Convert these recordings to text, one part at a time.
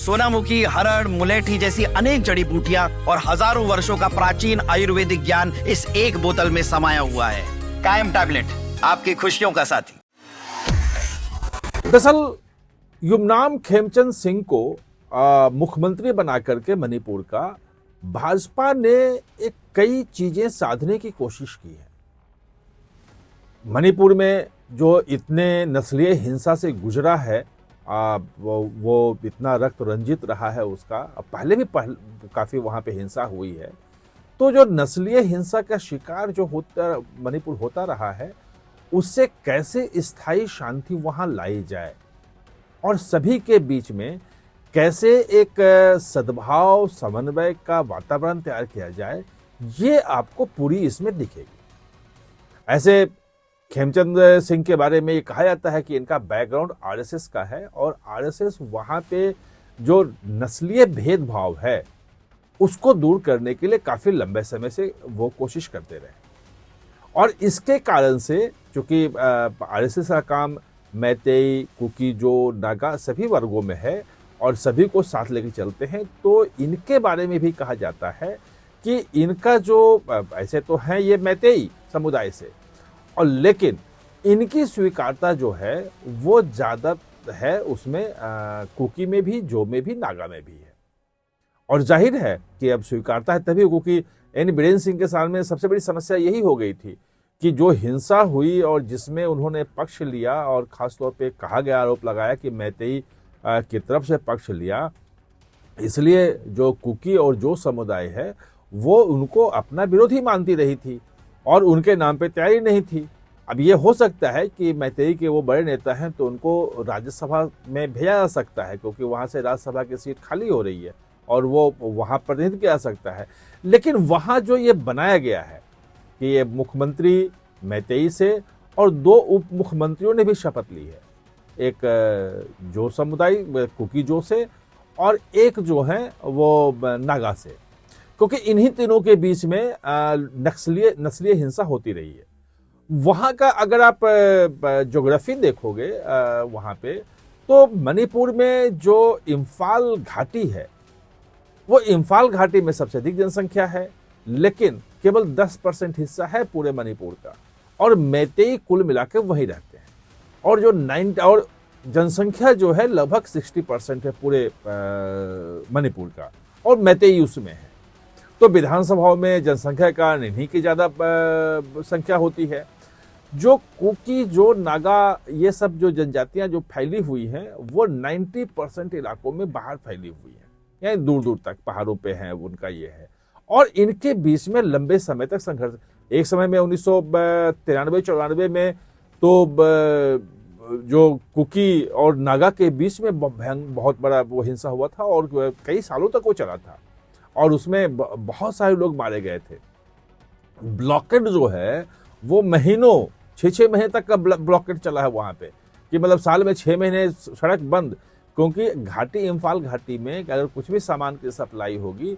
सोनामुखी, हरड़, मुलेठी जैसी अनेक जड़ी बूटियां और हजारों वर्षों का प्राचीन आयुर्वेदिक ज्ञान इस एक बोतल में समाया हुआ है। कायम टैबलेट, आपकी खुशियों का साथी। दरअसल युमनाम खेमचंद सिंह को मुख्यमंत्री बना करके मणिपुर का भाजपा ने एक कई चीजें साधने की कोशिश की है। मणिपुर में जो इतने नस्लीय हिंसा से गुजरा है, वो इतना रक्त रंजित रहा है उसका, पहले भी काफी वहां पे हिंसा हुई है। तो जो नस्लीय हिंसा का शिकार जो होता मणिपुर होता रहा है, उससे कैसे स्थायी शांति वहां लाई जाए और सभी के बीच में कैसे एक सद्भाव समन्वय का वातावरण तैयार किया जाए, ये आपको पूरी इसमें दिखेगी। ऐसे खेमचंद सिंह के बारे में ये कहा जाता है कि इनका बैकग्राउंड आरएसएस का है और आरएसएस वहां पे जो नस्लीय भेदभाव है उसको दूर करने के लिए काफी लंबे समय से वो कोशिश करते रहे। और इसके कारण से चूंकि आरएसएस का काम मैतेई, कुकी, जो नागा सभी वर्गों में है और सभी को साथ लेके चलते हैं, तो इनके बारे में भी कहा जाता है कि इनका जो ऐसे तो है ये मैतेई समुदाय से, और लेकिन इनकी स्वीकारता जो है वो ज्यादा है उसमें कुकी में भी, जो में भी, नागा में भी है। और जाहिर है कि अब स्वीकारता है तभी, क्योंकि एन बीरेन सिंह के सामने सबसे बड़ी समस्या यही हो गई थी कि जो हिंसा हुई और जिसमें उन्होंने पक्ष लिया, और खासतौर पे कहा गया, आरोप लगाया कि मैतेई की तरफ से पक्ष लिया, इसलिए जो कुकी और जो समुदाय है वो उनको अपना विरोधी मानती रही थी और उनके नाम पे तैयारी नहीं थी। अब ये हो सकता है कि मैतेई के वो बड़े नेता हैं तो उनको राज्यसभा में भेजा जा सकता है, क्योंकि वहां से राज्यसभा की सीट खाली हो रही है और वो वहां प्रतिनिधित्व किया जा सकता है। लेकिन वहां जो ये बनाया गया है कि ये मुख्यमंत्री मैतेई से और 2 उप मुख्यमंत्रियों ने भी शपथ ली है, एक जो समुदाय कुकी जो से और एक जो है वो नागा से, क्योंकि इन्हीं तीनों के बीच में नस्लीय हिंसा होती रही है। वहां का अगर आप ज्योग्राफी देखोगे वहां पे, तो मणिपुर में जो इम्फाल घाटी है वो इम्फाल घाटी में सबसे अधिक जनसंख्या है, लेकिन केवल 10% हिस्सा है पूरे मणिपुर का, और मैतेई कुल मिलाकर वहीं रहते हैं। और जो और जनसंख्या जो है लगभग 60% है पूरे मणिपुर का, और मैतेई उसमें है। तो विधानसभाओं में जनसंख्या के कारण इन्हीं की ज्यादा संख्या होती है। जो कुकी, जो नागा, ये सब जो जनजातियां जो फैली हुई हैं वो 90% इलाकों में बाहर फैली हुई है, यानी दूर दूर तक पहाड़ों पे हैं, उनका ये है। और इनके बीच में लंबे समय तक संघर्ष, एक समय में 1993-94 में तो जो कुकी और नागा के बीच में बहुत बड़ा वो हिंसा हुआ था और कई सालों तक वो चला था और उसमें बहुत सारे लोग मारे गए थे। ब्लॉकेड जो है वो महीनों, 6-6 महीने तक का ब्लॉकेड चला है वहां पे, कि मतलब साल में 6 महीने सड़क बंद, क्योंकि घाटी, इम्फाल घाटी में अगर कुछ भी सामान की सप्लाई होगी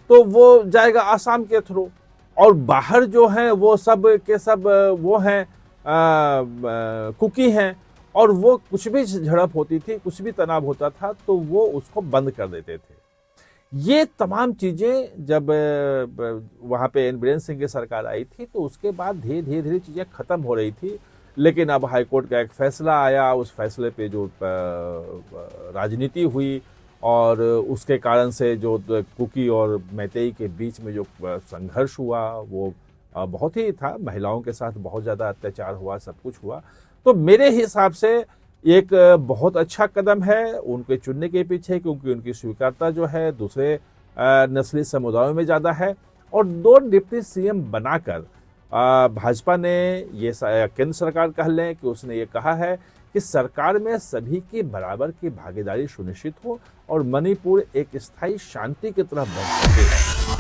तो वो जाएगा आसाम के थ्रू, और बाहर जो है वो सब के सब वो हैं कुकी हैं, और वो कुछ भी झड़प होती थी, कुछ भी तनाव होता था तो वो उसको बंद कर देते थे। ये तमाम चीजें जब वहां पे एन बीरेन सिंह की सरकार आई थी तो उसके बाद धीरे धीरे चीजें खत्म हो रही थी। लेकिन अब हाईकोर्ट का एक फैसला आया, उस फैसले पे जो राजनीति हुई और उसके कारण से जो कुकी और मैतेई के बीच में जो संघर्ष हुआ वो बहुत ही था, महिलाओं के साथ बहुत ज़्यादा अत्याचार हुआ, सब कुछ हुआ। तो मेरे हिसाब से एक बहुत अच्छा कदम है उनके चुनने के पीछे, क्योंकि उनकी स्वीकारता जो है दूसरे नस्ली समुदायों में ज़्यादा है। और 2 डिप्टी सीएम बनाकर भाजपा ने ये केंद्र सरकार कह लें कि उसने ये कहा है कि सरकार में सभी की बराबर की भागीदारी सुनिश्चित हो और मणिपुर एक स्थायी शांति की तरफ बढ़ सके।